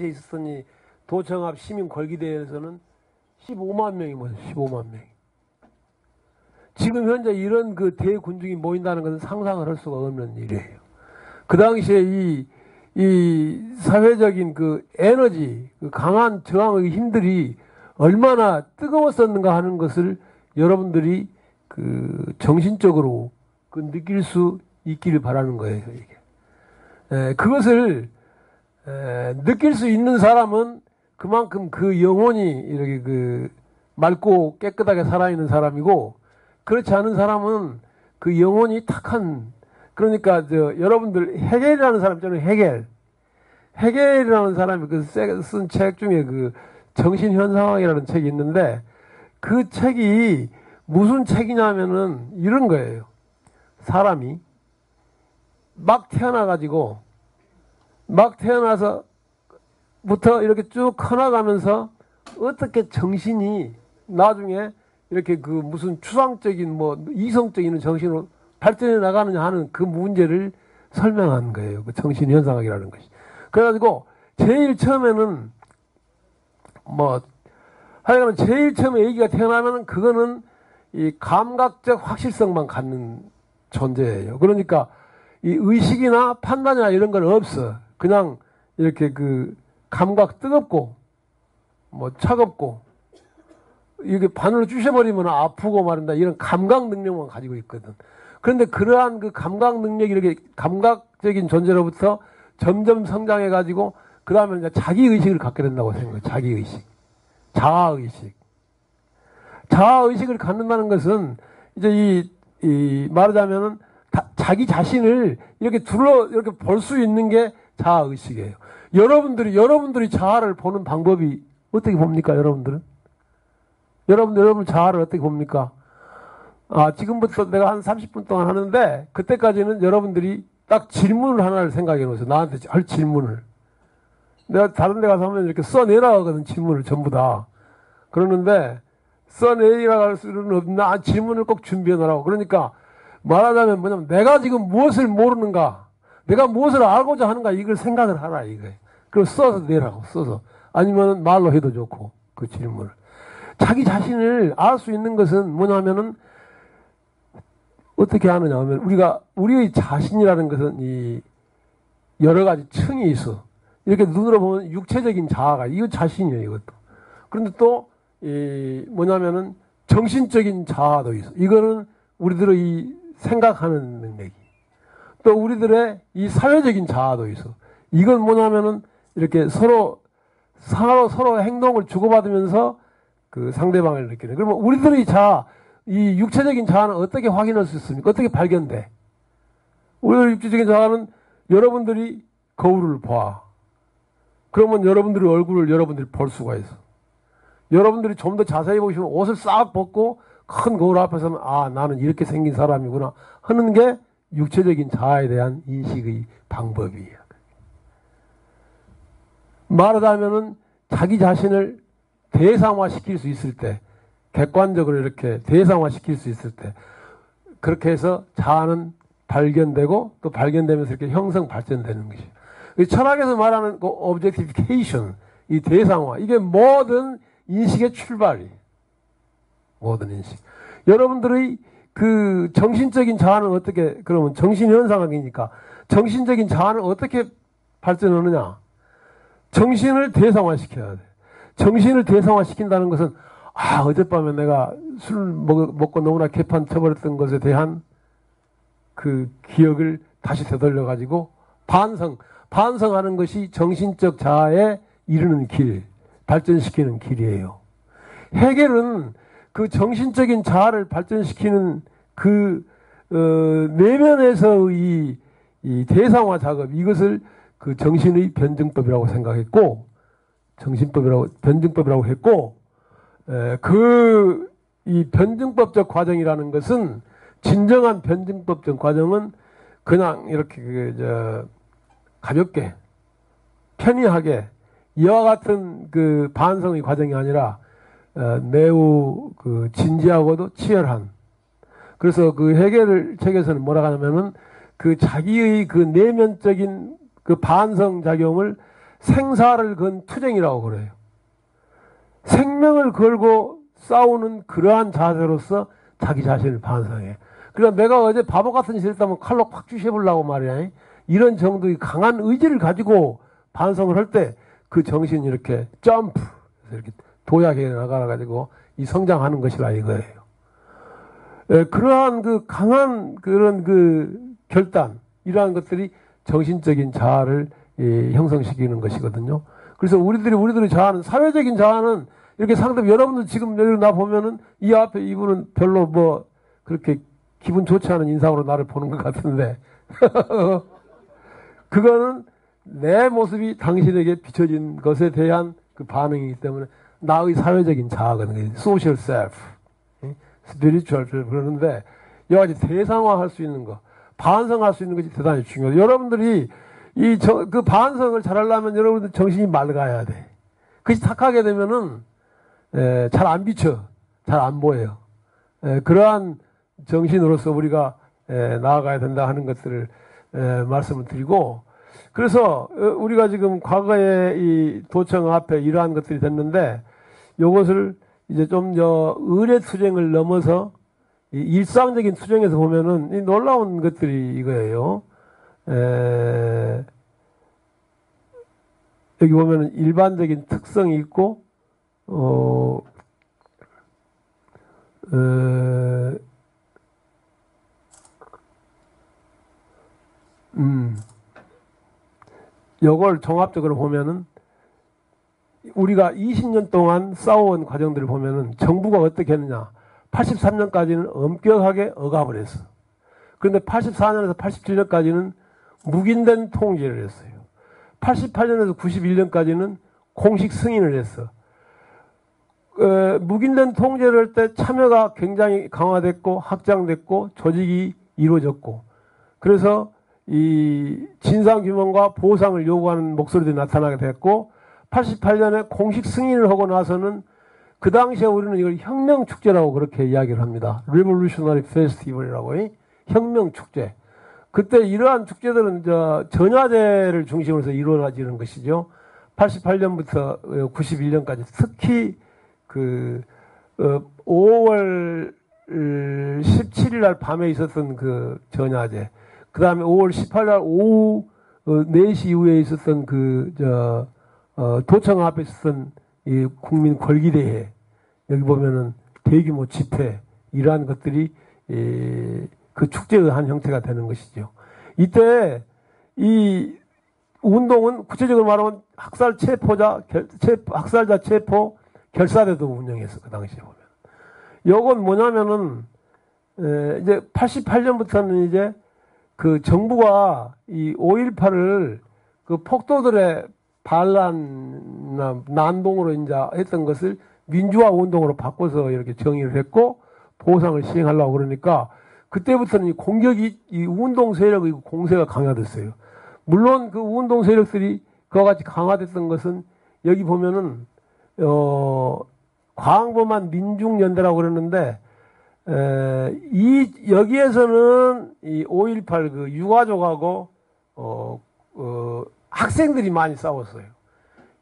있었으니 도청합 시민 걸기대회에서는 15만 명이 모였어요. 15만 명이. 지금 현재 이런 그 대군중이 모인다는 것은 상상을 할 수가 없는 일이에요. 그 당시에 이 사회적인 그 에너지, 그 강한 저항의 힘들이 얼마나 뜨거웠었는가 하는 것을 여러분들이 그 정신적으로 그 느낄 수 있기를 바라는 거예요, 이게. 그것을 느낄 수 있는 사람은 그만큼 그 영혼이 이렇게 그 맑고 깨끗하게 살아있는 사람이고, 그렇지 않은 사람은 그 영혼이 탁한, 그러니까 여러분들 헤겔이라는 사람 있잖아요. 헤겔이라는 사람이 쓴 책 중에 그 정신현상학이라는 책이 있는데, 그 책이 무슨 책이냐면은 이런 거예요. 사람이 막 태어나가지고 막 태어나서부터 이렇게 쭉 커나가면서 어떻게 정신이 나중에 이렇게 그 무슨 추상적인 뭐 이성적인 정신으로 발전해 나가느냐 하는 그 문제를 설명한 거예요. 그 정신현상학이라는 것이. 그래가지고 제일 처음에는 뭐 하여간 제일 처음에 얘기가 태어나면 그거는 이 감각적 확실성만 갖는 존재예요. 그러니까 이 의식이나 판단이나 이런 건 없어. 그냥 이렇게 그 감각 뜨겁고 뭐 차갑고 이게 바늘로 쑤셔버리면 아프고 말한다 이런 감각 능력만 가지고 있거든. 그런데 그러한 그 감각 능력이 이렇게 감각적인 존재로부터 점점 성장해 가지고 그 다음에 이제 자기 의식을 갖게 된다고 생각해요. 자기 의식, 자아 의식. 자아 의식을 갖는다는 것은 이제 이 말하자면은 자기 자신을 이렇게 이렇게 볼 수 있는 게 자아 의식이에요. 여러분들이 자아를 보는 방법이 어떻게 봅니까, 여러분들은? 여러분 자아를 어떻게 봅니까? 지금부터 내가 한 30분 동안 하는데, 그때까지는 여러분들이 딱 질문을 하나를 생각해 놓으세요. 나한테 할 질문을. 내가 다른 데 가서 하면 이렇게 써내라 하거든, 질문을 전부 다. 그러는데, 써내리라고 할 수는 없나? 질문을 꼭 준비해 놓으라고. 그러니까, 말하자면 뭐냐면, 내가 지금 무엇을 모르는가? 내가 무엇을 알고자 하는가? 이걸 생각을 하라, 이거예요. 그걸 써서 내라고, 써서. 아니면 말로 해도 좋고, 그 질문을. 자기 자신을 알 수 있는 것은 뭐냐면은, 어떻게 하느냐 하면, 우리의 자신이라는 것은 이, 여러 가지 층이 있어. 이렇게 눈으로 보면 육체적인 자아가, 이거 자신이에요, 이것도. 그런데 또, 뭐냐면은, 정신적인 자아도 있어. 이거는 우리들의 이 생각하는 능력이. 또 우리들의 이 사회적인 자아도 있어. 이건 뭐냐면은, 이렇게 서로 행동을 주고받으면서 그 상대방을 느끼는. 그러면 우리들의 이 육체적인 자아는 어떻게 확인할 수 있습니까? 어떻게 발견돼? 우리들 육체적인 자아는 여러분들이 거울을 봐. 그러면 여러분들의 얼굴을 여러분들이 볼 수가 있어. 여러분들이 좀 더 자세히 보시면 옷을 싹 벗고 큰 거울 앞에 서면 나는 이렇게 생긴 사람이구나 하는 게 육체적인 자아에 대한 인식의 방법이에요. 말하자면은 자기 자신을 대상화시킬 수 있을 때, 객관적으로 이렇게 대상화시킬 수 있을 때, 그렇게 해서 자아는 발견되고 또 발견되면서 이렇게 형성 발전되는 것이에요. 철학에서 말하는 그 objectification, 이 대상화, 이게 모든 인식의 출발이에요. 모든 인식. 여러분들의 그 정신적인 자아는 어떻게, 그러면 정신현상학이니까 정신적인 자아는 어떻게 발전하느냐? 정신을 대상화시켜야 돼. 정신을 대상화시킨다는 것은 어젯밤에 내가 술 먹고 너무나 개판 쳐버렸던 것에 대한 그 기억을 다시 되돌려 가지고 반성하는 것이 정신적 자아에 이르는 길, 발전시키는 길이에요. 헤겔은 그 정신적인 자아를 발전시키는 그 내면에서의 이 대상화 작업, 이것을 그 정신의 변증법이라고 생각했고, 변증법이라고 했고, 이 변증법적 과정이라는 것은, 진정한 변증법적 과정은 그냥 이렇게 가볍게, 편리하게, 이와 같은 그 반성의 과정이 아니라, 매우 그 진지하고도 치열한. 그래서 그 헤겔 책에서는 뭐라고 하냐면은, 그 자기의 그 내면적인 그 반성 작용을 생사를 건 투쟁이라고 그래요. 생명을 걸고 싸우는 그러한 자세로서 자기 자신을 반성해. 그러니까 내가 어제 바보 같은 짓을 했다면 칼로 팍 주셔보려고 말이야. 이런 정도의 강한 의지를 가지고 반성을 할 때 그 정신이 이렇게 점프, 이렇게 도약해 나가가지고 이 성장하는 것이라 이거예요. 그러한 그 강한 그런 그 결단, 이러한 것들이 정신적인 자아를 형성시키는 것이거든요. 그래서 우리들이 자아는, 사회적인 자아는 이렇게 상대방, 여러분들 지금 여기 나 보면은 이 앞에 이분은 별로 뭐 그렇게 기분 좋지 않은 인상으로 나를 보는 것 같은데 그거는 내 모습이 당신에게 비춰진 것에 대한 그 반응이기 때문에 나의 사회적인 자아거든요. social self, spiritual self. 그러는데 여러 가지 대상화할 수 있는 거, 반성할 수 있는 것이 대단히 중요해요. 여러분들이 그 반성을 잘하려면 여러분들 정신이 맑아야 돼. 그것이 탁하게 되면은 잘 안 비쳐, 잘 안 보여요. 그러한 정신으로서 우리가 나아가야 된다 하는 것들을 말씀을 드리고, 그래서 우리가 지금 과거에 이 도청 앞에 이러한 것들이 됐는데, 요것을 이제 좀 의례 투쟁을 넘어서 이 일상적인 투쟁에서 보면은 이 놀라운 것들이 이거예요. 여기 보면은 일반적인 특성이 있고, 요걸 종합적으로 보면은 우리가 20년 동안 싸워온 과정들을 보면은 정부가 어떻게 했느냐. 83년까지는 엄격하게 억압을 했어. 그런데 84년에서 87년까지는 묵인된 통제를 했어요. 88년에서 91년까지는 공식 승인을 했어. 묵인된 통제를 할 때 참여가 굉장히 강화됐고 확장됐고 조직이 이루어졌고, 그래서 이 진상규명과 보상을 요구하는 목소리들이 나타나게 됐고, 88년에 공식 승인을 하고 나서는 그 당시에 우리는 이걸 혁명축제라고 그렇게 이야기를 합니다. Revolutionary Festival이라고, 혁명축제. 그때 이러한 축제들은 전야제를 중심으로 해서 이루어지는 것이죠. 88년부터 91년까지 특히 5월 17일 날 밤에 있었던 그 전야제, 그 다음에 5월 18일 날 오후 4시 이후에 있었던 도청 앞에 있었던 이 국민 걸기대회, 여기 보면은 대규모 집회, 이러한 것들이 그 축제의 한 형태가 되는 것이죠. 이때 이 운동은 구체적으로 말하면 학살자 체포 결사대도 운영했어, 그 당시에 보면. 요건 뭐냐면은, 이제 88년부터는 이제 그 정부가 이 5.18을 그 폭도들의 반란, 난동으로 이제 했던 것을 민주화 운동으로 바꿔서 이렇게 정의를 했고, 보상을 시행하려고 그러니까, 그때부터는 이 공격이, 이 운동 세력의 공세가 강화됐어요. 물론 그 운동 세력들이 그와 같이 강화됐던 것은 여기 보면은, 광범한 민중연대라고 그러는데, 여기에서는 이 5.18 그 유가족하고, 학생들이 많이 싸웠어요.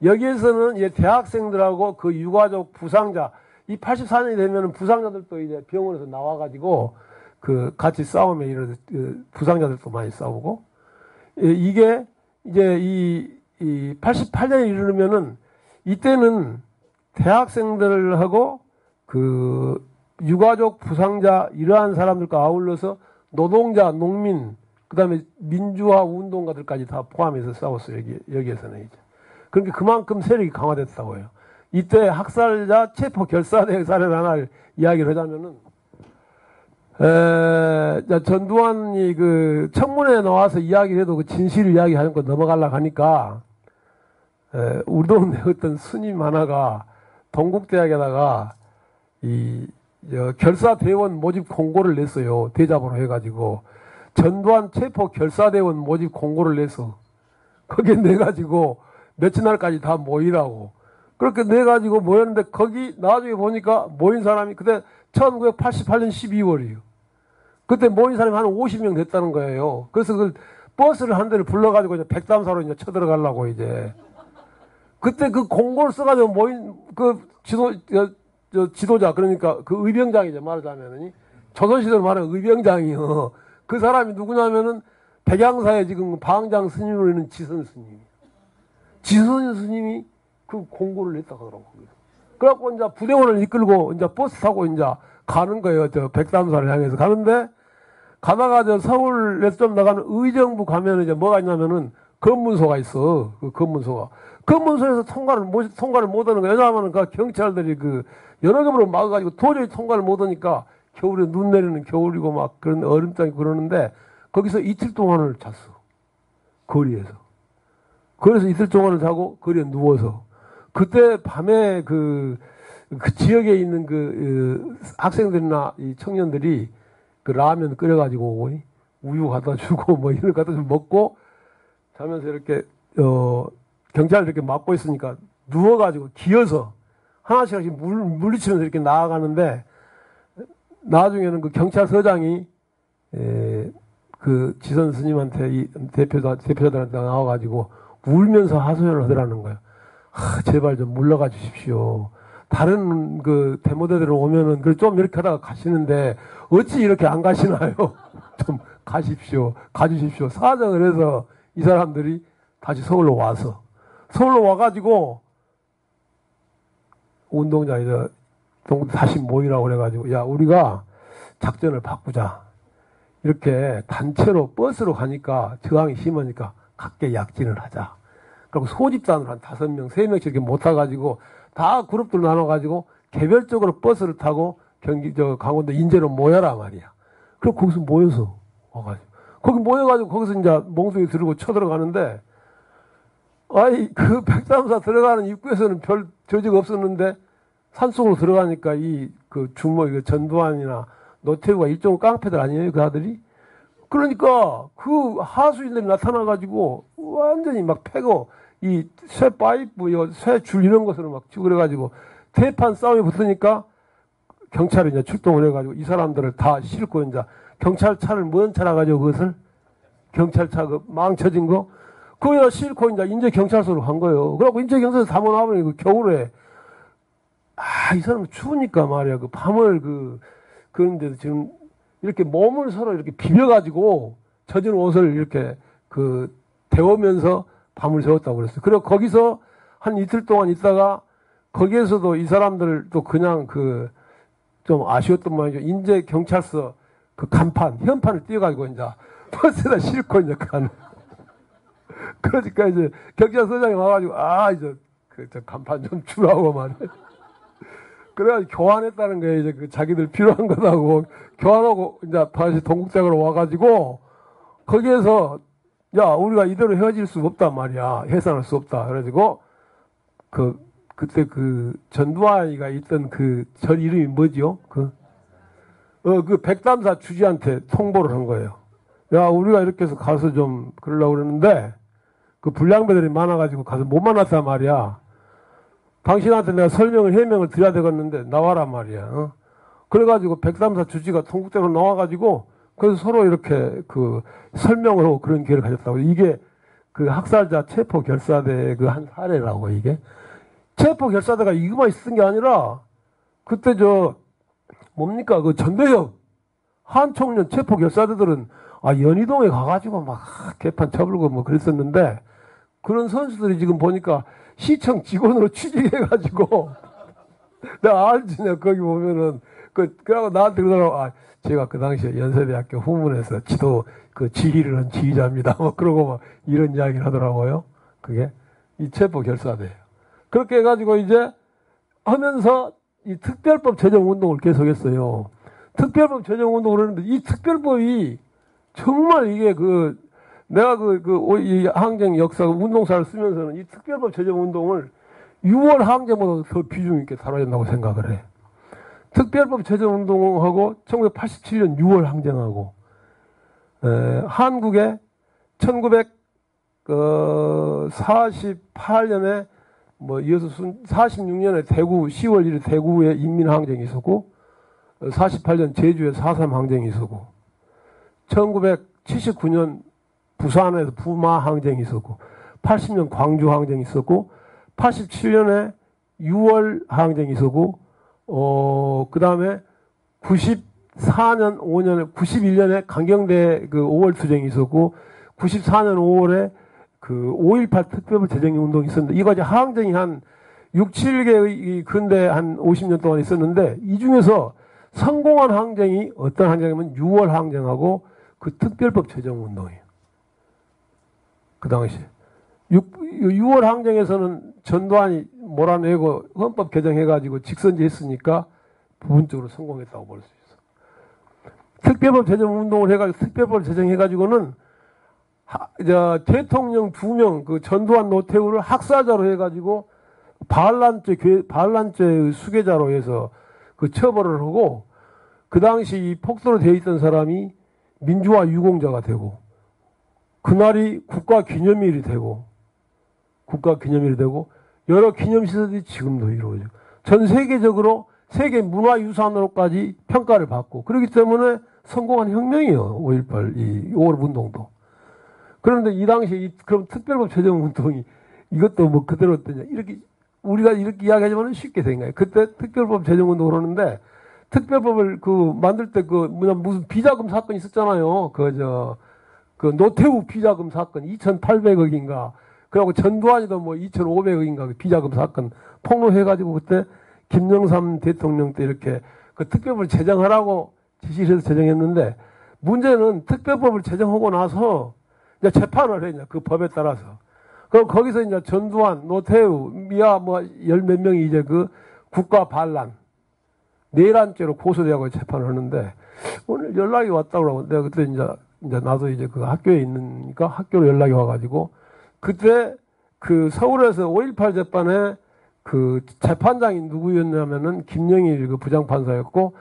여기에서는 이제 대학생들하고 그 유가족 부상자, 이 84년이 되면은 부상자들도 이제 병원에서 나와가지고 그 같이 싸움에 이런 부상자들도 많이 싸우고, 이게 이제 이 88년에 이르면은 이때는 대학생들하고 그 유가족 부상자 이러한 사람들과 아울러서 노동자, 농민, 그 다음에 민주화 운동가들까지 다 포함해서 싸웠어요. 여기에서는 이제. 그러니까 그만큼 세력이 강화됐다고 해요. 이때 학살자 체포 결사대 사례를 하나를 이야기를 하자면은, 전두환이 그 청문회에 나와서 이야기를 해도 그 진실을 이야기하는 거 넘어가려고 하니까, 우리 동네 어떤 스님 하나가 동국대학에다가 결사대원 모집 공고를 냈어요. 대자보로 해가지고. 전두환 체포 결사대원 모집 공고를 내서 거기에 내가지고 며칠 날까지 다 모이라고. 그렇게 내가지고 모였는데 거기 나중에 보니까 모인 사람이 그때 1988년 12월이에요. 그때 모인 사람이 한 50명 됐다는 거예요. 그래서 그 버스를 한 대를 불러가지고 이제 백담사로 이제 쳐들어가려고 이제. 그때 그 공고를 써가지고 모인 그 지도자, 그러니까 그 의병장이죠, 말하자면은. 조선시대로 말하면 의병장이요. 그 사람이 누구냐면은 백양사에 지금 방장 스님으로 있는 지선 스님이에요. 지선 스님이 그 공고를 냈다 하더라고. 그래갖고 이제 부대원을 이끌고 이제 버스 타고 이제 가는 거예요. 저 백담사를 향해서 가는데, 가다가 저 서울에서 좀 나가는 의정부 가면 이제 뭐가 있냐면은 검문소가 있어. 그 검문소가. 검문소에서 통과를 못 하는 거야. 왜냐하면 그 경찰들이 그 여러 겹으로 막아가지고 도저히 통과를 못 하니까 겨울에 눈 내리는 겨울이고 막 그런 얼음장이 그러는데 거기서 이틀 동안을 잤어. 거리에서. 그래서 이틀 동안을 자고 거리에 누워서. 그때 밤에 그 지역에 있는 학생들이나 이 청년들이 그 라면 끓여가지고 우유 갖다 주고 뭐 이런 거 갖다 좀 먹고 자면서 이렇게 경찰이 이렇게 막고 있으니까 누워가지고 기어서 하나씩 하나씩 물리치면서 이렇게 나아가는데 나중에는 그 경찰서장이 그 지선 스님한테 이 대표자들한테 나와가지고 울면서 하소연을 하더라는 거예요. 제발 좀 물러가 주십시오. 다른 그 대모대들 오면은 좀 이렇게 하다가 가시는데 어찌 이렇게 안 가시나요? 좀 가십시오. 가주십시오. 사정을 해서 이 사람들이 다시 서울로 와가지고 운동장에 다시 모이라고 그래가지고 야 우리가 작전을 바꾸자. 이렇게 단체로 버스로 가니까 저항이 심하니까 각계 약진을 하자. 그리고 소집단으로 한 5명, 3명씩 이렇게 못 타가지고 다 그룹들 나눠가지고 개별적으로 버스를 타고 강원도 인제로 모여라 말이야. 그리고 거기서 모여서 와가지고. 거기 모여가지고 거기서 이제 몽둥이 들고 쳐들어가는데, 아이, 그 백담사 들어가는 입구에서는 별 저지가 없었는데, 산속으로 들어가니까 전두환이나 노태우가 일종 깡패들 아니에요, 그 아들이? 그러니까 그 하수인들이 나타나가지고 완전히 막 패고, 이 쇠 파이프, 쇠 줄 이런 것으로 막 치고 그래가지고 대판 싸움이 붙으니까 경찰이 이제 출동을 해가지고 이 사람들을 다 싣고 이제 경찰차를 먼 차라 가지고 그것을 경찰차 그 망쳐진 거 그거에다 싣고 이제 인제 경찰서로 간 거예요. 그래갖고 인제 경찰서 다 모아보니 그 겨울에 이 사람 추우니까 말이야 그 밤을 그런데 지금 이렇게 몸을 서로 이렇게 비벼가지고 젖은 옷을 이렇게 데우면서 밤을 새웠다고 그랬어요. 그리고 거기서 한 이틀 동안 있다가 거기에서도 이 사람들도 그냥 좀 아쉬웠던 모양이죠. 인제 경찰서 현판을 띄워가지고 이제 버스에다 싣고 이제 가는. 그러니까 이제 경찰서장이 와가지고 이제 저 간판 좀 주라고 말이야. 그래가지고 교환했다는 거예요. 이제 자기들 필요한 거라고 교환하고 이제 다시 동국대학으로 와가지고 거기에서 야 우리가 이대로 헤어질 수 없단 말이야. 해산할 수 없다. 그래가지고 그때 전두환이가 있던 절 이름이 뭐지요? 그 백담사 주지한테 통보를 한 거예요. 야 우리가 이렇게 해서 가서 좀 그러려고 그러는데 그 불량배들이 많아가지고 가서 못 만났단 말이야. 당신한테 내가 해명을 드려야 되겠는데 나와란 말이야. 그래가지고 백담사 주지가 통국대로 나와가지고 그래서 서로 이렇게 설명을 하고 그런 기회를 가졌다고. 이게 학살자 체포 결사대의 한 사례라고 이게. 체포 결사대가 이거만 있었던 게 아니라 그때 뭡니까 전대협 한총련 체포 결사대들은 연희동에 가가지고 막 개판 쳐불고 뭐 그랬었는데 그런 선수들이 지금 보니까 시청 직원으로 취직해가지고 내가 알지 내가 거기 보면은 그러고 나한테 그러더라고. 제가 그 당시에 연세대학교 후문에서 지휘를 한 지휘자입니다. 뭐 그러고 막 이런 이야기를 하더라고요. 그게 이 체포 결사대예요. 그렇게 해가지고 이제 하면서 이 특별법 제정 운동을 계속했어요. 특별법 제정 운동을 했는데 이 특별법이 정말 이게 내가 이 항쟁 역사 운동사를 쓰면서는 이 특별법 제정 운동을 6월 항쟁보다 더 비중 있게 다뤄야 된다고 생각을 해. 특별법 제정 운동하고 1987년 6월 항쟁하고 한국에 1948년에 이어서 46년에 대구 10월 1일 대구에 인민항쟁이 있었고 48년 제주에 4.3 항쟁이 있었고 1979년 부산에서 부마 항쟁이 있었고 80년 광주 항쟁이 있었고 87년에 6월 하항쟁이 있었고, 그 다음에 94년 5년에 91년에 강경대 그 5월 투쟁이 있었고 94년 5월에 그 5.18 특별법 제정 운동이 있었는데 이거 이제 하항쟁이 한 6, 7개의 근대 한 50년 동안 있었는데 이 중에서 성공한 항쟁이 어떤 항쟁이면 6월 항쟁하고 그 특별법 제정 운동이에요. 그 당시 6월 항쟁에서는 전두환이 몰아내고 헌법 개정해가지고 직선제 했으니까 부분적으로 성공했다고 볼 수 있어. 특별법 제정 운동을 해가지고 특별법 제정해가지고는 대통령 2명 그 전두환 노태우를 학사자로 해가지고 반란죄 수괴자로 해서 그 처벌을 하고 그 당시 이 폭도로 되어 있던 사람이 민주화 유공자가 되고 그날이 국가기념일이 되고 여러 기념시설이 지금도 이루어지고 전 세계적으로 세계 문화유산으로까지 평가를 받고 그렇기 때문에 성공한 혁명이에요. 5.18 이 5월 운동도. 그런데 이 당시에 그럼 특별법 제정 운동이 이것도 뭐 그대로 어떠냐 이렇게 우리가 이렇게 이야기하지만 쉽게 된 거예요. 그때 특별법 제정 운동을 하는데 특별법을 만들 때 무슨 비자금 사건이 있었잖아요. 그 노태우 비자금 사건 2,800억인가. 그리고 전두환이도 뭐 2,500억인가 비자금 사건 폭로해가지고 그때 김영삼 대통령 때 이렇게 그 특별법을 제정하라고 지시를 해서 제정했는데 문제는 특별법을 제정하고 나서 이제 재판을 했냐 그 법에 따라서. 그럼 거기서 이제 전두환, 노태우, 미아 뭐 열 몇 명이 이제 그 국가 반란, 내란죄로 고소되고 재판을 하는데 오늘 연락이 왔다고 하고 내가 그때 이제 나도 이제 그 학교에 있으니까 학교로 연락이 와가지고 그때 그 서울에서 5.18 재판에 그 재판장이 누구였냐면은 김영일 그 부장판사였고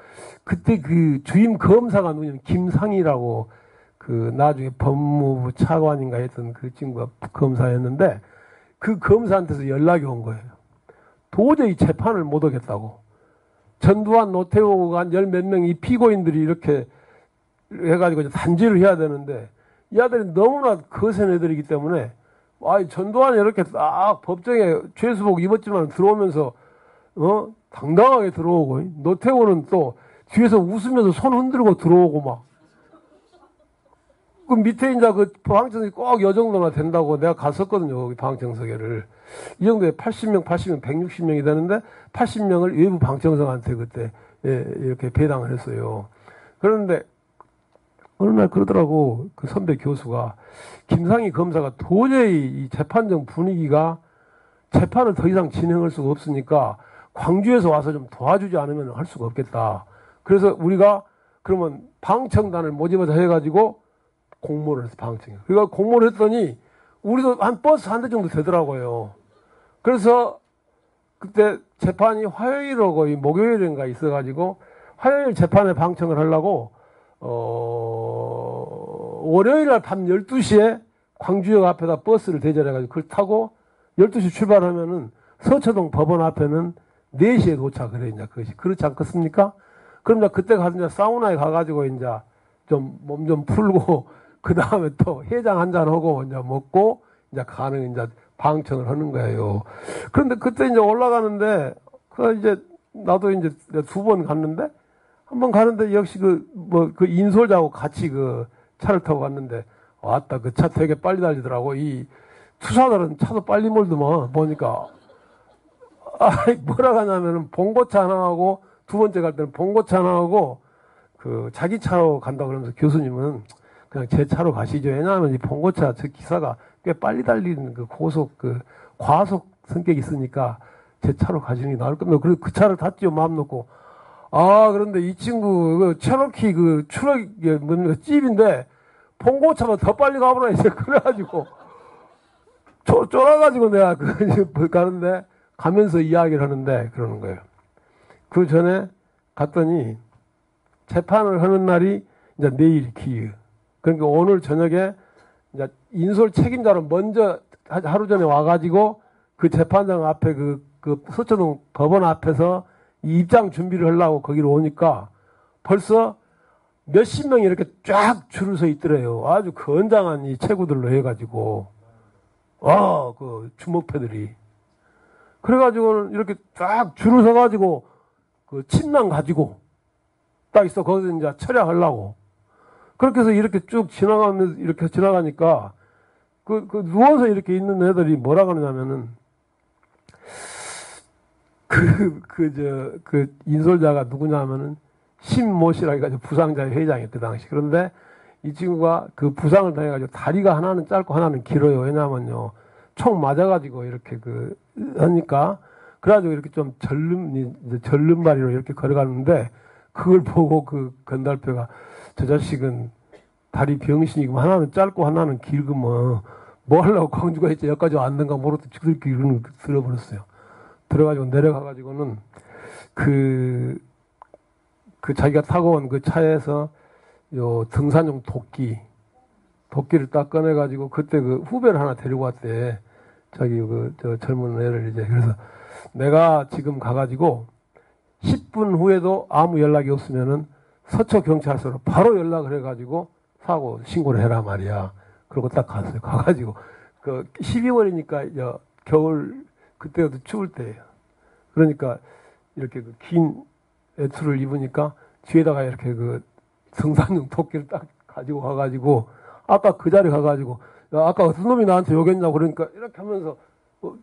그때 그 주임 검사가 누구냐면 김상희라고 그 나중에 법무부 차관인가 했던 그 친구가 검사였는데 그 검사한테서 연락이 온 거예요. 도저히 재판을 못 하겠다고. 전두환 노태우가 한 열 몇 명이 피고인들이 이렇게 해가지고 단죄를 해야 되는데 이 아들이 너무나 거센 애들이기 때문에 전두환이 이렇게 딱 법정에 죄수복 입었지만 들어오면서 당당하게 들어오고 노태우는 또 뒤에서 웃으면서 손 흔들고 들어오고 막 그 밑에 이제 그 방청석이 꼭 요 정도나 된다고 내가 갔었거든요. 거기 방청석에를. 이 정도에 80명, 160명이 되는데 80명을 외부 방청석한테 그때 이렇게 배당을 했어요. 그런데 어느 날 그러더라고. 그 선배 교수가 김상희 검사가 도저히 이 재판정 분위기가 재판을 더 이상 진행할 수가 없으니까 광주에서 와서 좀 도와주지 않으면 할 수가 없겠다. 그래서 우리가 그러면 방청단을 모집해서 해가지고 공모를 해서 방청해. 그러니까 공모를 했더니 우리도 한 버스 한 대 정도 되더라고요. 그래서 그때 재판이 화요일하고 목요일인가 있어가지고 화요일 재판에 방청을 하려고 월요일 날 밤 12시에 광주역 앞에다 버스를 대절해가지고 그걸 타고 12시 출발하면은 서초동 법원 앞에는 4시에 도착을 해, 이제 그것이. 그렇지 않겠습니까? 그럼 이제 그때 가서 이제 사우나에 가가지고 이제 좀 몸 좀 풀고 그 다음에 또 해장 한잔 하고 이제 먹고 이제 가는 이제 방청을 하는 거예요. 그런데 그때 이제 올라가는데 그 이제 나도 이제 2번 갔는데 한 번 가는데 역시 그 인솔자하고 같이 그 차를 타고 갔는데 왔다 그 차 되게 빨리 달리더라고. 이 투사들은 차도 빨리 몰더만 보니까 뭐라 하냐면은 봉고차 하나 하고 두 번째 갈 때는 봉고차 하나 하고 그 자기 차로 간다 그러면서 교수님은 그냥 제 차로 가시죠. 왜냐하면 이 봉고차 저 기사가 꽤 빨리 달리는 그 과속 성격이 있으니까 제 차로 가시는 게 나을 겁니다. 그래서 그 차를 탔죠. 마음 놓고. 그런데 이 친구 그 체로키 그 트럭이 뭡니까 찝인데 봉고차가 더 빨리 가보라 이제 그래가지고 쫄아가지고 내가 가는데 가면서 이야기를 하는데 그러는 거예요. 그 전에 갔더니 재판을 하는 날이 이제 내일 기휴. 그러니까 오늘 저녁에 이제 인솔 책임자로 먼저 하루 전에 와가지고 그 재판장 앞에 그 서초동 법원 앞에서 이 입장 준비를 하려고 거기로 오니까 벌써 몇십 명이 이렇게 쫙 줄을 서 있더래요. 아주 건장한 이 체구들로 해가지고 그 주먹패들이. 그래가지고는 이렇게 쫙 줄을 서가지고 그 침낭 가지고 딱 있어. 거기서 이제 철야하려고. 그렇게 해서 이렇게 쭉 지나가면서 이렇게 지나가니까 그 누워서 이렇게 있는 애들이 뭐라 그러냐면은 그 인솔자가 누구냐면은 신모씨라 해가지고 부상자의 회장이었 그 당시. 그런데 이 친구가 그 부상을 당해가지고 다리가 하나는 짧고 하나는 길어요. 왜냐면요. 총 맞아가지고 이렇게 하니까 그래가지고 이렇게 좀 절름발이로 이렇게 걸어가는데 그걸 보고 그 건달표가 저 자식은 다리 병신이고 하나는 짧고 하나는 길고 뭐 하려고 광주가 있지 여기까지 왔는가 모르겠다 그렇게 이러는 거 들어버렸어요. 들어가지고 내려가가지고는 그 자기가 타고 온 그 차에서 요 등산용 도끼를 딱 꺼내가지고 그때 그 후배를 하나 데리고 왔대. 자기 저 젊은 애를 이제. 그래서 내가 지금 가가지고 10분 후에도 아무 연락이 없으면은 서초경찰서로 바로 연락을 해가지고 사고 신고를 해라 말이야. 그러고 딱 갔어요. 가가지고 그 12월이니까 겨울 그때도 추울 때예요. 그러니까 이렇게 그 긴 외투를 입으니까 뒤에다가 이렇게 그 등산용 도끼를 딱 가지고 가가지고 아까 그 자리 가가지고 야, 아까 어떤 놈이 나한테 욕했냐고 그러니까 이렇게 하면서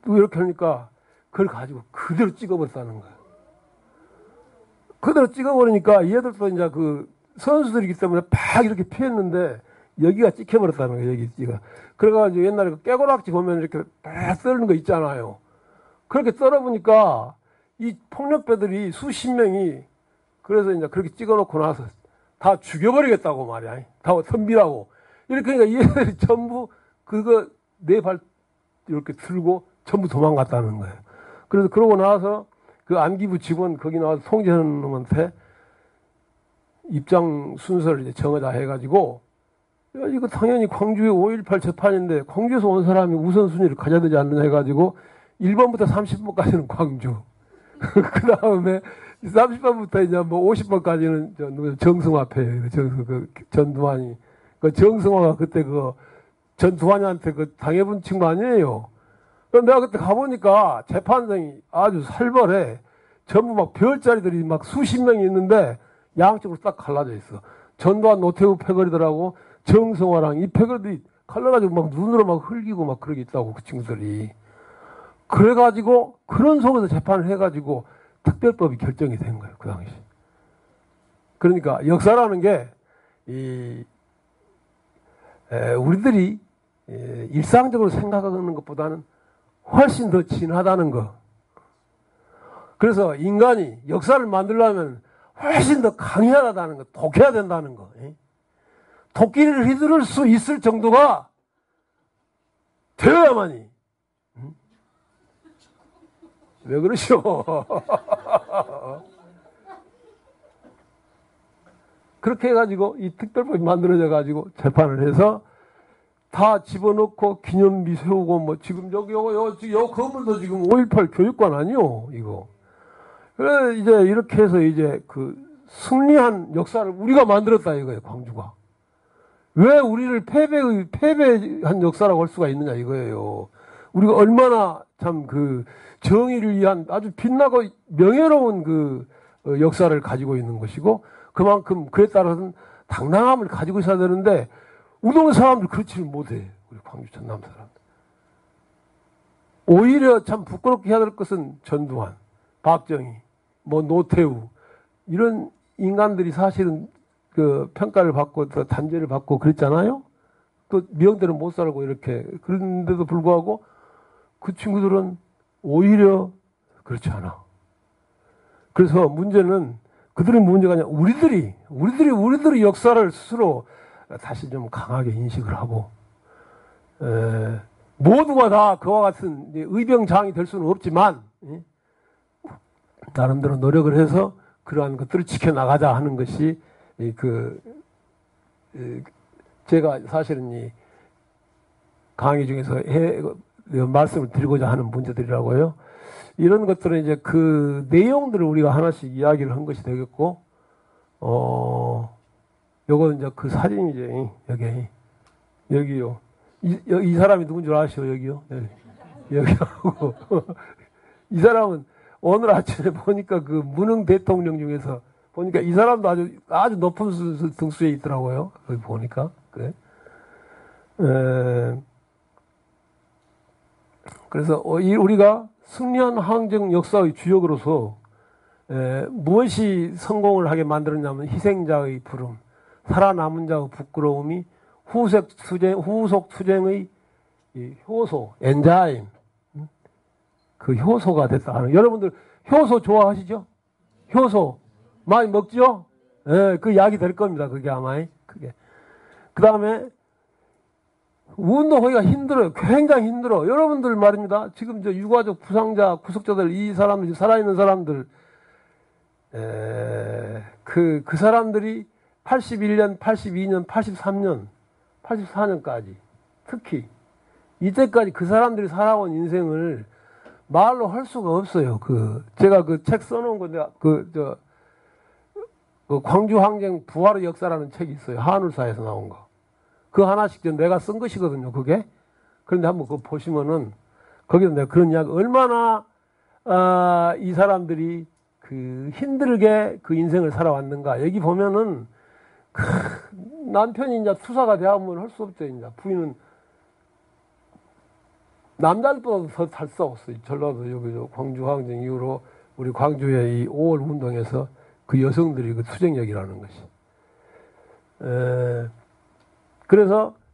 이렇게 하니까 그걸 가지고 그대로 찍어버렸다는 거야. 그대로 찍어버리니까 얘들도 이제 그 선수들이기 때문에 팍 이렇게 피했는데 여기가 찍혀버렸다는 거야. 여기가. 그래가지고 옛날에 그 깨고락지 보면 이렇게 딱 썰는 거 있잖아요. 그렇게 썰어보니까 이 폭력배들이 수십 명이 그래서 이제 그렇게 찍어놓고 나서 다 죽여버리겠다고 말이야. 다 덤비라고. 이렇게 그러니까 얘들이 전부 그거 네 발 이렇게 들고 전부 도망갔다는 거예요. 그래서 그러고 나서 그 안기부 직원 거기 나와서 송재현 놈한테 입장 순서를 이제 정하자 해가지고 야, 이거 당연히 광주의 5.18 재판인데 광주에서 온 사람이 우선순위를 가져야 되지 않느냐 해가지고 1번부터 30번까지는 광주. 그 다음에 30번부터 이제 뭐 50번까지는 정승화 패예요. 전두환이. 그 정승화가 그때 전두환이한테 당해본 친구 아니에요. 그런데 내가 그때 가보니까 재판장이 아주 살벌해. 전부 막 별자리들이 막 수십 명이 있는데 양쪽으로 딱 갈라져 있어. 전두환 노태우 패거리들하고 정승화랑 이 패거리들이 갈라가지고 막 눈으로 막 흘기고 막 그러게 있다고 그 친구들이. 그래가지고 그런 속에서 재판을 해가지고 특별법이 결정이 된 거예요. 그 당시. 그러니까 역사라는 게 우리들이 일상적으로 생각하는 것보다는 훨씬 더 진하다는 거. 그래서 인간이 역사를 만들려면 훨씬 더 강해야하다는 거, 독해야 된다는 거. 도끼를 휘두를 수 있을 정도가 되어야만이. 왜 그러시오? 그렇게 해가지고 이 특별법이 만들어져 가지고 재판을 해서 다 집어넣고 기념비 세우고 뭐 지금 요 건물도 지금 5.18 교육관 아니요 이거. 그래 이제 이렇게 해서 이제 그 승리한 역사를 우리가 만들었다 이거예요. 광주가. 왜 우리를 패배한 역사라고 할 수가 있느냐 이거예요. 우리가 얼마나 참 그 정의를 위한 아주 빛나고 명예로운 그 역사를 가지고 있는 것이고 그만큼 그에 따라서는 당당함을 가지고 있어야 되는데 우동 사람들 그렇지를 못해. 우리 광주 전남 사람들. 오히려 참 부끄럽게 해야 될 것은 전두환, 박정희, 뭐 노태우 이런 인간들이 사실은 그 평가를 받고 또 단죄를 받고 그랬잖아요. 또 미형대로 못 살고 이렇게 그런데도 불구하고 그 친구들은 오히려 그렇지 않아. 그래서 문제는 그들의 문제가 아니라 우리들이 역사를 스스로 다시 좀 강하게 인식을 하고 모두가 다 그와 같은 의병장이 될 수는 없지만 나름대로 노력을 해서 그러한 것들을 지켜나가자 하는 것이 제가 사실은 이 강의 중에서 말씀을 드리고자 하는 문제들이라고요. 이런 것들은 이제 그 내용들을 우리가 하나씩 이야기를 한 것이 되겠고, 요거는 이제 그 사진이죠. 여기요. 이 사람이 누군 줄 아시오? 여기요. 여기하고. 이 사람은 오늘 아침에 보니까 그 문흥 대통령 중에서 보니까 이 사람도 아주 높은 등수에 있더라고요. 거기 보니까. 그래. 그래서 우리가 승리한 항쟁 역사의 주역으로서 무엇이 성공을 하게 만들었냐면 희생자의 부름, 살아남은 자의 부끄러움이 후속 투쟁의 효소, 엔자임, 그 효소가 됐다. 여러분들 효소 좋아하시죠? 효소 많이 먹죠? 예, 그 약이 될 겁니다. 그게 아마 그게. 그 다음에 운동하기가 힘들어요. 굉장히 힘들어. 여러분들 말입니다. 지금 저 유가족 부상자, 구속자들, 이 사람들, 살아있는 사람들, 그 사람들이 81년, 82년, 83년, 84년까지 특히 이때까지 그 사람들이 살아온 인생을 말로 할 수가 없어요. 제가 그 책 써놓은 건데, 그 광주 항쟁 부활의 역사라는 책이 있어요. 한울사에서 나온 거. 그 하나씩 내가 쓴 것이거든요, 그게. 그런데 한번 그거 보시면은, 거기서 내가 그런 이야기, 얼마나, 이 사람들이 힘들게 그 인생을 살아왔는가. 여기 보면은, 남편이 이제 투사가 되면 할 수 없죠, 이제. 부인은, 남자들보다 더 잘 싸웠어요. 전라도 여기 광주 항쟁 이후로 우리 광주의 이 5월 운동에서 그 여성들이 그 투쟁력이라는 것이.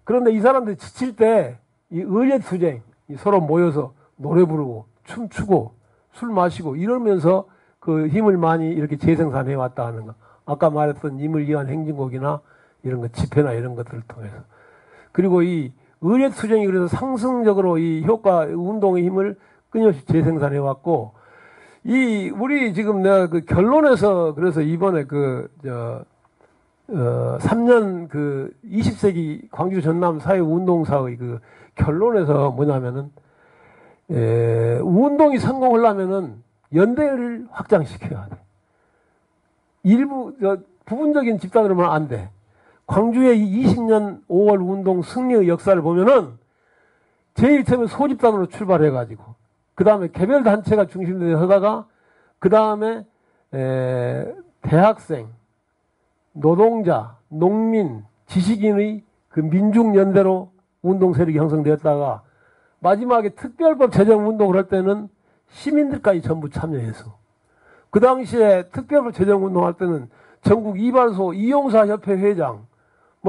그런데 이 사람들이 지칠 때 이 의례 투쟁, 서로 모여서 노래 부르고 춤추고 술 마시고 이러면서 그 힘을 많이 이렇게 재생산해 왔다 하는 거. 아까 말했던 님을 위한 행진곡이나 이런 거 집회나 이런 것들을 통해서. 그리고 이 의례 투쟁이 그래서 상승적으로 이 효과, 운동의 힘을 끊임없이 재생산해 왔고, 우리 지금 내가 그 결론에서 그래서 이번에 3년 20세기 광주 전남 사회운동사의 그 결론에서 뭐냐면은, 운동이 성공하려면은 연대를 확장시켜야 돼. 부분적인 집단으로는 안 돼. 광주의 20년 5월 운동 승리의 역사를 보면은 제일 처음에 소집단으로 출발해가지고 그 다음에 개별 단체가 중심되어 하다가 그 다음에 대학생, 노동자, 농민, 지식인의 그 민중연대로 운동 세력이 형성되었다가 마지막에 특별법 제정 운동을 할 때는 시민들까지 전부 참여해서 그 당시에 특별법 제정 운동할 때는 전국 이발소 이용사 협회 회장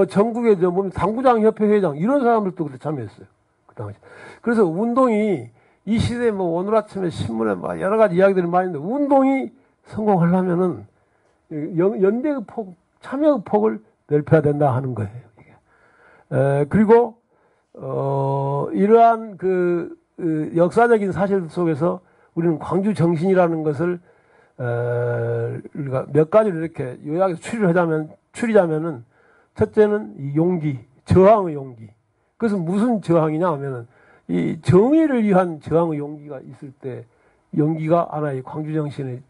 전국의 당구장 협회 회장 이런 사람들도 그때 참여했어요. 그 당시. 그래서 운동이 이 시대에 오늘 아침에 신문에 여러 가지 이야기들이 많이 있는데 운동이 성공하려면은 연대의 참여의 폭을 넓혀야 된다 하는 거예요. 이게. 그리고 이러한 역사적인 사실 속에서 우리는 광주 정신이라는 것을 우리가 몇 가지를 이렇게 요약해서 추리자면은 첫째는 이 용기, 저항의 용기. 그것은 무슨 저항이냐 하면은 이 정의를 위한 저항의 용기가 있을 때 용기가 하나의 광주 정신의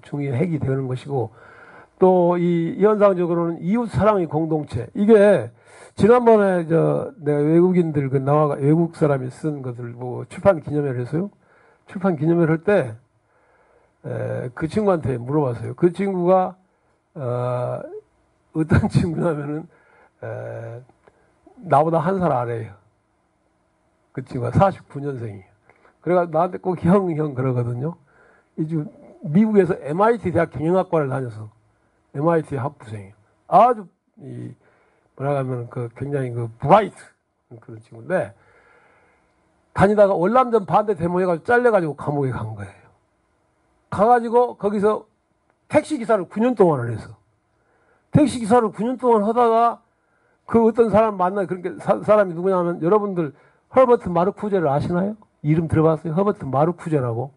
중요한 핵이 되는 것이고 또 이 현상적으로는 이웃 사랑의 공동체. 이게 지난번에 내가 외국인들 외국 사람이 쓴 것을 출판 기념회를 했어요. 출판 기념회를 할 때 그 친구한테 물어봤어요. 그 친구가 어떤 친구냐면은 나보다 한 살 아래예요. 그 친구가 49년생이에요. 그래가 나한테 꼭 형 그러거든요. 이제 미국에서 MIT 대학 경영학과를 다녀서 MIT 학부생이에요. 아주 뭐라 하면 굉장히 브라이트 그런 친구인데 다니다가 월남전 반대 데모해가지고 잘려가지고 감옥에 간 거예요. 가가지고 거기서 택시기사를 9년 동안을 해서 택시기사를 9년 동안 하다가 그 어떤 사람 만나요. 그러니까 사람이 누구냐면 여러분들 허버트 마르쿠제를 아시나요? 이름 들어봤어요? 허버트 마르쿠제라고.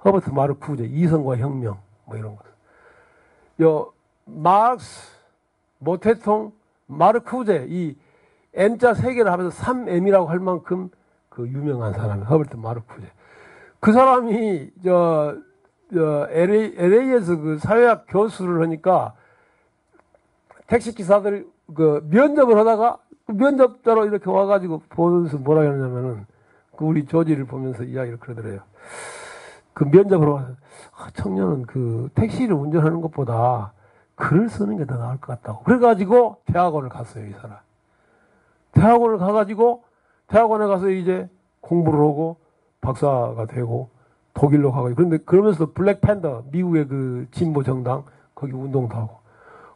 허버트 마르쿠제, 이성과 혁명 이런 거. 마르크스, 모태통, 마르쿠제 이 M자 세 개를 하면서 3M이라고 할 만큼 유명한 사람이 허버트 마르쿠제. 그 사람이 LA에서 사회학 교수를 하니까 택시 기사들 면접을 하다가 면접자로 이렇게 와가지고 보면서 뭐라 그러냐면은 우리 조지를 보면서 이야기를 그러더래요. 그 면접으로 와서 청년은 그 택시를 운전하는 것보다 글을 쓰는 게 더 나을 것 같다고. 그래가지고 대학원을 갔어요, 이 사람. 대학원을 가가지고 대학원에 가서 이제 공부를 하고 박사가 되고 독일로 가가지고 그런데 그러면서도 블랙팬더 미국의 그 진보 정당 거기 운동도 하고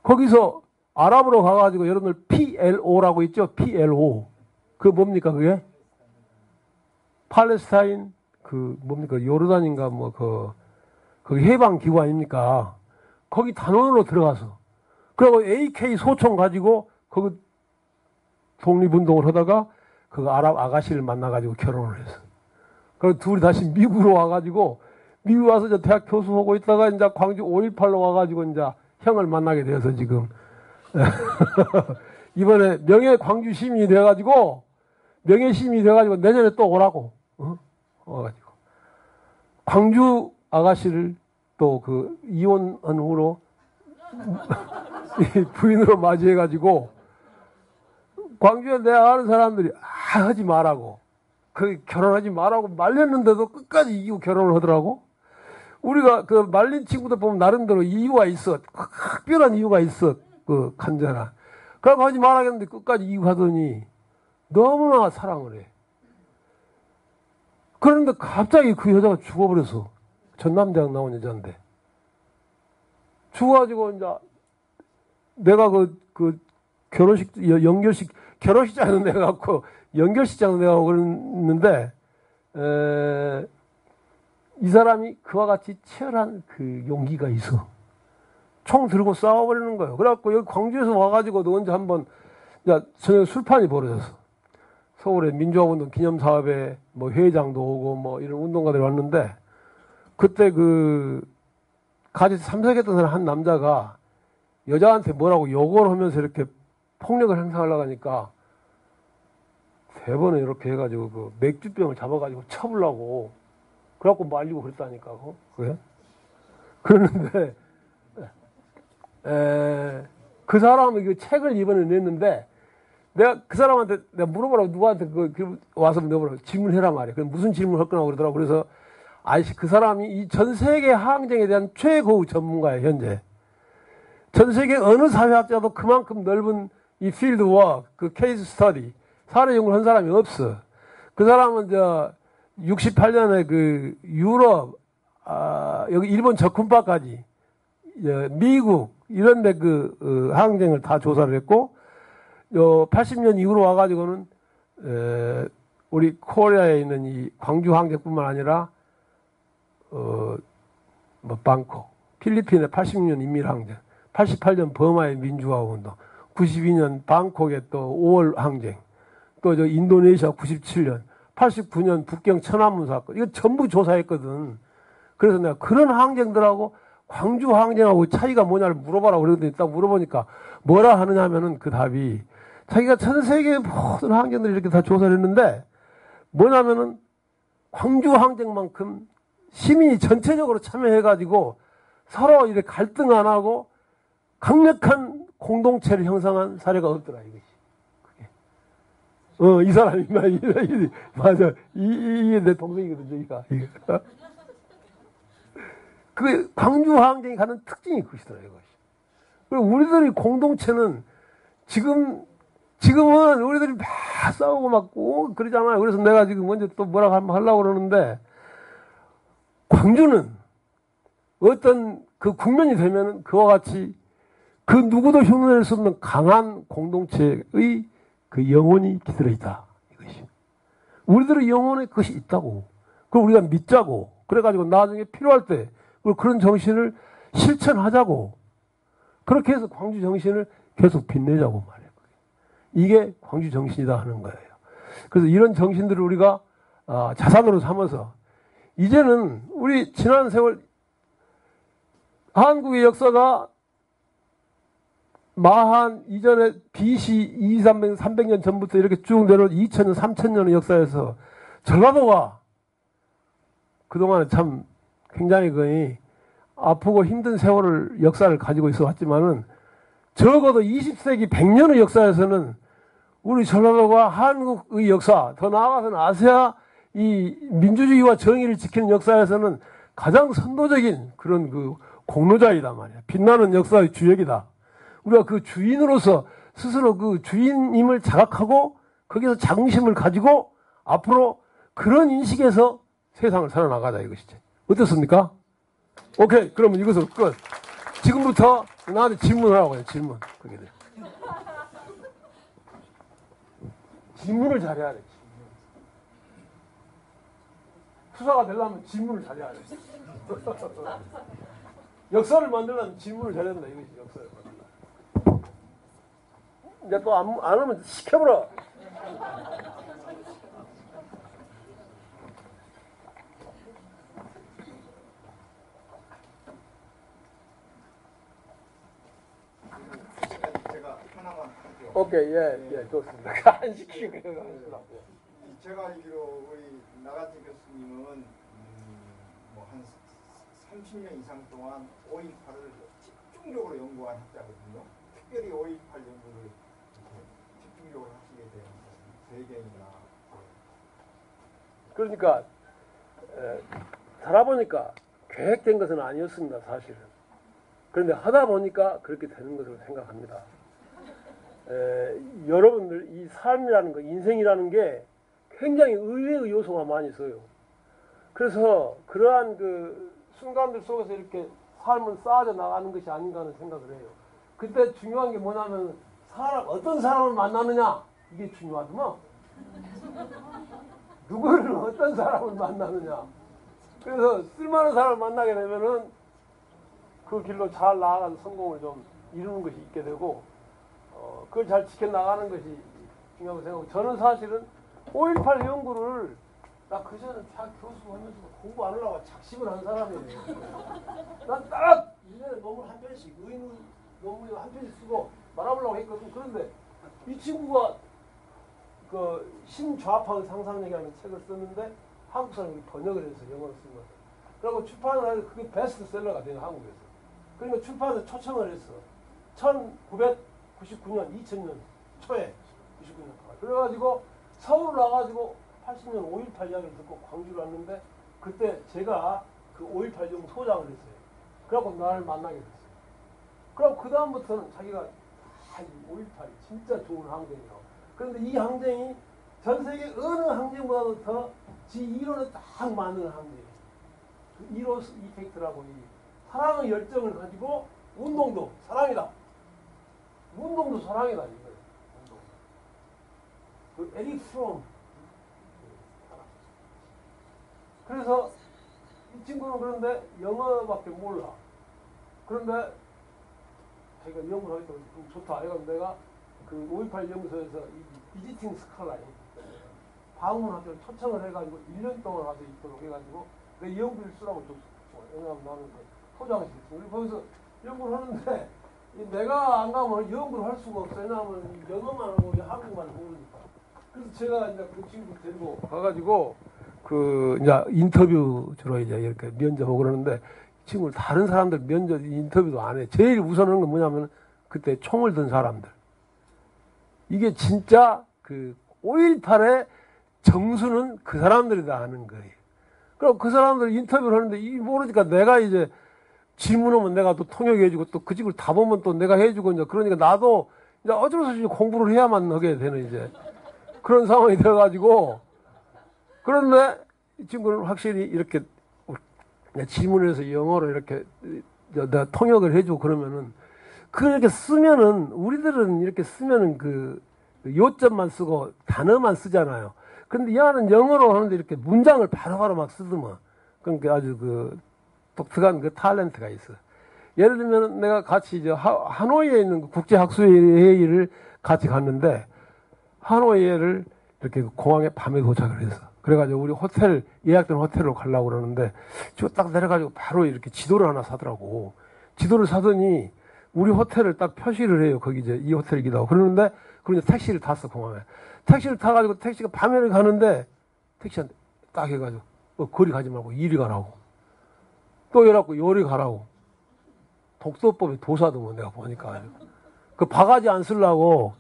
거기서 아랍으로 가가지고 여러분들 PLO라고 있죠? PLO 그 뭡니까 그게? 팔레스타인 그 뭡니까 요르단인가 뭐 거기 해방 기구 아닙니까? 거기 단원으로 들어가서 그리고 AK 소총 가지고 거기 독립운동을 하다가 그 아랍 아가씨를 만나가지고 결혼을 했어. 그리고 둘이 다시 미국으로 와가지고 미국 와서 이제 대학 교수하고 있다가 이제 광주 5.18로 와가지고 이제 형을 만나게 되어서 지금 이번에 명예 광주 시민이 돼가지고 명예 시민이 돼가지고 내년에 또 오라고 와가지고 광주 아가씨를 또 그 이혼한 후로 부인으로 맞이해가지고 광주에 내가 아는 사람들이 하지 말라고 그 결혼하지 말라고 말렸는데도 끝까지 이기고 결혼을 하더라고. 우리가 그 말린 친구들 보면 나름대로 이유가 있어. 특별한 이유가 있어. 그 간절한. 그러고 하지 말라겠는데 끝까지 이기고 하더니 너무나 사랑을 해. 그런데 갑자기 그 여자가 죽어버렸어. 전남대학 나온 여자인데. 죽어가지고 이제 내가 그 결혼식장은 내가 갖고 연결식장은 내가 그랬는데 이 사람이 그와 같이 치열한 그 용기가 있어. 총 들고 싸워버리는 거예요. 그래갖고 여기 광주에서 와가지고 너 언제 한번 저녁에 술판이 벌어졌어. 서울에 민주화운동 기념사업에 뭐 회장도 오고 뭐 이런 운동가들이 왔는데 그때 그 같이 참석했던 사람 한 남자가 여자한테 뭐라고 욕을 하면서 이렇게 폭력을 행사하려고 하니까 세 번은 이렇게 해가지고 그 맥주병을 잡아가지고 쳐보려고 그래갖고 말리고 그랬다니까 그게 그랬는데 그 사람은 그 책을 이번에 냈는데 내가 그 사람한테 내가 물어보라고 누구한테 와서 물어보라고 질문해라 말이야. 그럼 무슨 질문을 할 거냐고 그러더라고. 그래서 아이씨 그 사람이 이 전 세계 항쟁에 대한 최고의 전문가예요 현재. 전 세계 어느 사회학자도 그만큼 넓은 이 필드 워크, 그 케이스 스터디, 사례 연구를 한 사람이 없어. 그 사람은 68년에 그 유럽, 여기 일본 적군파까지, 미국, 이런데 항쟁을 다 조사를 했고, 80년 이후로 와가지고는, 우리 코리아에 있는 이 광주 항쟁뿐만 아니라, 방콕, 필리핀의 80년 인민항쟁, 88년 버마의 민주화 운동, 92년 방콕의 또 5월 항쟁, 또 인도네시아 97년, 89년 북경 천안문 사건, 이거 전부 조사했거든. 그래서 내가 그런 항쟁들하고 광주 항쟁하고 차이가 뭐냐를 물어봐라 그랬더니 딱 물어보니까 뭐라 하느냐 하면은 그 답이 자기가 전 세계의 모든 항쟁들을 이렇게 다 조사를 했는데 뭐냐면은 광주 항쟁만큼 시민이 전체적으로 참여해가지고 서로 이렇게 갈등 안 하고 강력한 공동체를 형성한 사례가 없더라, 이것이. 그게. 이 사람이, 맞아. 이게 내 동생이거든, 여기가. 그 광주 항쟁이 가는 특징이 그것이더라, 이것이. 그리고 우리들이 공동체는 지금은 우리들이 막 싸우고 막 그러잖아요. 그래서 내가 지금 먼저 또 뭐라고 한번 하려고 그러는데, 광주는 어떤 그 국면이 되면 그와 같이 그 누구도 흉내낼 수 없는 강한 공동체의 그 영혼이 깃들어 있다. 이것이. 우리들의 영혼에 그것이 있다고. 그걸 우리가 믿자고. 그래가지고 나중에 필요할 때 그런 정신을 실천하자고. 그렇게 해서 광주 정신을 계속 빛내자고 말이에요. 이게 광주 정신이다 하는 거예요. 그래서 이런 정신들을 우리가 자산으로 삼아서 이제는 우리 지난 세월 한국의 역사가 마한 이전에 BC 300년 전부터 이렇게 쭉 내려온 2000년, 3000년의 역사에서 전라도가 그동안에 참 굉장히 거의 아프고 힘든 세월을 역사를 가지고 있어 왔지만은 적어도 20세기 100년의 역사에서는 우리 전라도가 한국의 역사, 더 나아가서는 아시아 이 민주주의와 정의를 지키는 역사에서는 가장 선도적인 그런 그 공로자이다 말이야. 빛나는 역사의 주역이다. 우리가 그 주인으로서 스스로 그 주인임을 자각하고 거기서 자긍심을 가지고 앞으로 그런 인식에서 세상을 살아나가자 이것이지. 어떻습니까? 오케이. 그러면 이것을 끝. 지금부터 나한테 질문을 하라고 해요. 질문. 그게 돼. 질문을 잘해야 돼. 투사가 되려면 질문을 잘해야 돼. 역사를 만들려면 질문을 잘해야 된다. 이것이 역사를 만들다. 이제 또 안 하면 시켜버려. 제가 하나만 할게요. 오케이, 예, 좋습니다. 안 시키고 제가 알기로 우리 나가지 교수님은 뭐 한 30년 이상 동안 5.18을 집중적으로 연구한 학자거든요. 특별히 5.18 연구를 집중적으로 하시게 된 배경이나. 그러니까 살아보니까 계획된 것은 아니었습니다, 사실은. 그런데 하다 보니까 그렇게 되는 것으로 생각합니다. 여러분들 이 삶이라는 거, 인생이라는 게 굉장히 의외의 요소가 많이 있어요. 그래서 그러한 그 순간들 속에서 이렇게 삶을 쌓아져 나가는 것이 아닌가 하는 생각을 해요. 그때 중요한 게 뭐냐면 어떤 사람을 만나느냐 이게 중요하더만. 누구를 어떤 사람을 만나느냐. 그래서 쓸만한 사람을 만나게 되면은 그 길로 잘 나아가서 성공을 좀 이루는 것이 있게 되고 그걸 잘 지켜나가는 것이 중요하다고 생각하고 저는 사실은 5.18 연구를 나 그전에 대학 교수 하면서 공부 안 하려고 작심을 한 사람이에요. 난 딱 1년에 논문 한 편씩 의무 논문 한 편씩 쓰고 말아보려고 했거든. 그런데 이 친구가 그 신좌파의 상상력이라는 책을 썼는데 한국 사람이 번역을 해서 영어로 쓴 거예요. 그리고 출판을 해서 그게 베스트셀러가 된 한국에서. 그러니까 출판에 초청을 했어. 1999년, 2000년 초에 99년. 그래가지고 서울 나가지고 80년 5.18 이야기를 듣고 광주를 왔는데 그때 제가 그 5.18 연구 소장을 했어요. 그래갖고 나를 만나게 됐어요. 그럼 그 다음부터는 자기가 5.18이 진짜 좋은 항쟁이라고. 그런데 이 항쟁이 전 세계 어느 항쟁보다도 더 지 이론에 딱 맞는 항쟁이에요. 그 이로스 이펙트라고 이 사랑의 열정을 가지고 운동도 사랑이다. 운동도 사랑이다 이거예요. 운동. 그 에릭 프롬. 그래서 이 친구는 그런데 영어밖에 몰라. 그런데 자기가 연구를 하겠다고 좋다. 이건 내가 그 5.18 연구소에서 이 비지팅 스칼라에 방문학교를 초청을 해가지고 1년 동안 와서 있도록 해가지고 내 연구를 쓰라고 줬어. 왜냐하면 나는 소장이 있어. 거기서 연구를 하는데 내가 안 가면 연구를 할 수가 없어. 왜냐하면 영어만 하고 한국만 모르니까. 그래서 제가 이제 그 친구 데리고 가가지고 그 이제 인터뷰 주로 이제 이렇게 면접하고 그러는데 친구를 다른 사람들 면접 인터뷰도 안 해. 제일 우선하는 건 뭐냐면 그때 총을 든 사람들. 이게 진짜 그 5.18의 정수는 그 사람들이 다 아는 거예요. 그럼 그 사람들 인터뷰를 하는데 이 모르니까 내가 이제 질문하면 내가 또 통역해주고 또 그 집을 다 보면 또 내가 해주고 이제 그러니까 나도 이제 어쩔 수 없이 공부를 해야만 하게 되는 이제 그런 상황이 되어가지고 그런데 이 친구는 확실히 이렇게 질문을 해서 영어로 이렇게 내가 통역을 해주고 그러면은 그렇게 쓰면은 우리들은 이렇게 쓰면은 그 요점만 쓰고 단어만 쓰잖아요. 근데 이 안은 영어로 하는데 이렇게 문장을 바로바로 막 쓰더만. 그러니까 아주 그 독특한 그 탤런트가 있어. 예를 들면 내가 같이 이제 하노이에 있는 국제학술회의를 같이 갔는데 하노이에를 이렇게 공항에 밤에 도착을 했어. 그래가지고 우리 호텔 예약된 호텔로 가려고 그러는데 저 딱 내려가지고 바로 이렇게 지도를 하나 사더라고. 지도를 사더니 우리 호텔을 딱 표시를 해요. 거기 이제 이 호텔이기도 하고 그러는데 그리고 이제 택시를 탔어 공항에. 택시를 타가지고 택시가 밤에 가는데 택시한테 딱 해가지고 거리 가지 말고 이리 가라고. 또 이래갖고 요리 가라고. 독서법에 도사더만 내가 보니까. 그 바가지 안 쓰려고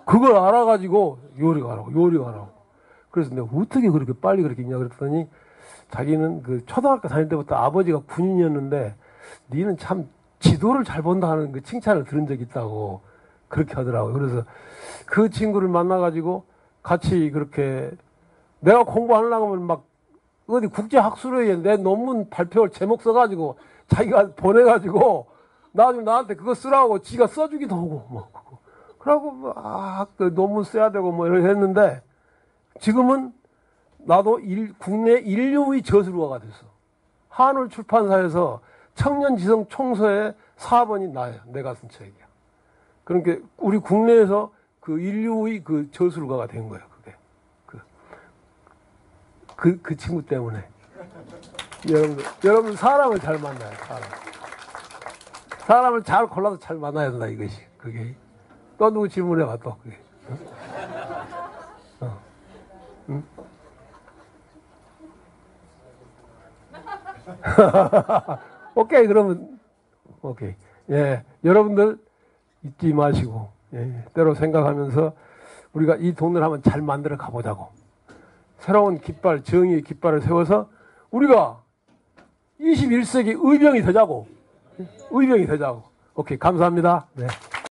그걸 알아가지고 요리 가라고. 그래서 내가 어떻게 그렇게 빨리 그렇게 있냐 그랬더니 자기는 그 초등학교 다닐 때부터 아버지가 군인이었는데 니는 참 지도를 잘 본다 하는 그 칭찬을 들은 적이 있다고 그렇게 하더라고요. 그래서 그 친구를 만나가지고 같이 그렇게 내가 공부하려고 하면 막 어디 국제학술회의에 내 논문 발표할 제목 써가지고 자기가 보내가지고 나중에 나한테 그거 쓰라고 지가 써주기도 하고 뭐 그러고 뭐 그 논문 써야 되고 뭐 이렇게 했는데 지금은 나도 국내 인류의 저술가가 됐어. 한울 출판사에서 청년지성 총서의 4번이 나야. 내가 쓴 책이야. 그러니까 우리 국내에서 그 인류의 그 저술가가 된 거야. 그게 그 친구 때문에. 여러분 사람을 잘 만나요. 사람을 잘 골라서 잘 만나야 된다 이것이. 그게 또 누구 질문해봐 또 그게. 응? 오케이 그러면 오케이. 예, 여러분들 잊지 마시고 때로 생각하면서 우리가 이 동네를 한번 잘 만들어 가보자고. 새로운 깃발, 정의의 깃발을 세워서 우리가 21세기 의병이 되자고. 의병이 되자고. 오케이, 감사합니다. 네.